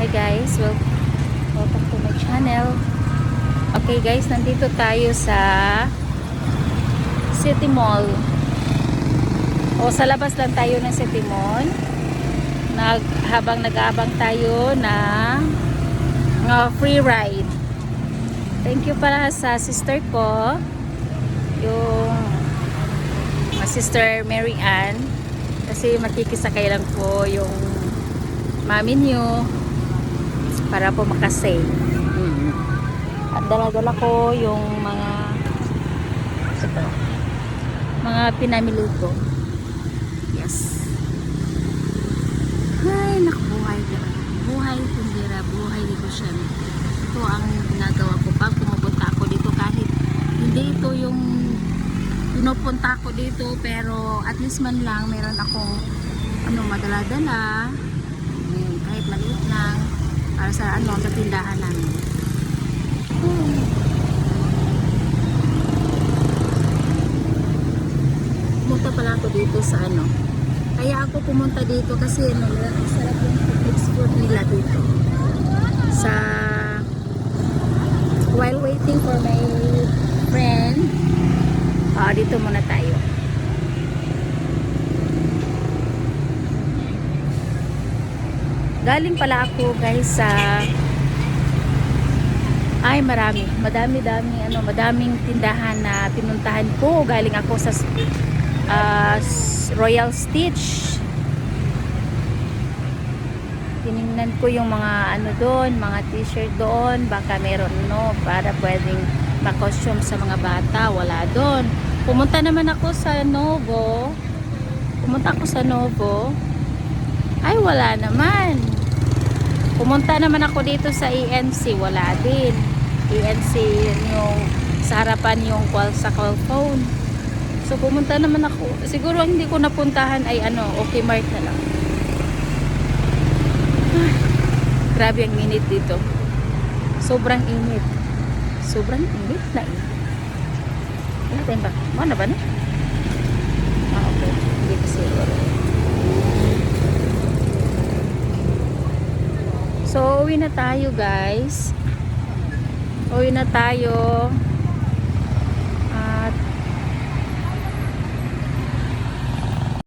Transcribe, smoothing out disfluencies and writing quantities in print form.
Hi guys, welcome to my channel. Okay guys, nandito tayo sa City Mall. O sa labas lang tayo ng City Mall. Habang nag-aabang tayo ng free ride. Thank you para sa sister ko, yung sister Mary Ann, kasi makikisakay lang po yung mami niyo para po makasave. At dala-dala ko yung mga pinamili ko. Yes. Ay, nakubuhay ka. Buhay tindera, buhay negosyante. Ito ang ginagawa ko pag pumupunta ako dito, kahit hindi ito yung pinupunta ko dito, pero at least man lang meron akong madala-dala, kahit maliit lang para sa sa tindahan namin. Pumunta pala ako dito sa kaya ako pumunta dito kasi sarap yung mixed food nila dito. While waiting for my friend, dito muna tayo. Galing pala ako guys sa madaming tindahan na pinuntahan ko. Galing ako sa Royal Stitch. Tiningnan ko yung mga doon, mga t-shirt doon, baka meron para pwedeng ma-costume sa mga bata. Wala doon. Pumunta naman ako sa Novo. Ay, wala naman. Pumunta naman ako dito sa ENC. Wala din. ENC, yung sa harapan yung sa cell phone. So, pumunta naman ako. Siguro ang hindi ko napuntahan ay OK Mart na lang. Grabe ang init dito. Sobrang init. Sobrang init na init. Wala tayong ba? Mana ba na? Okay. Hindi kasi siguro. So, uwi na tayo guys. Uwi na tayo.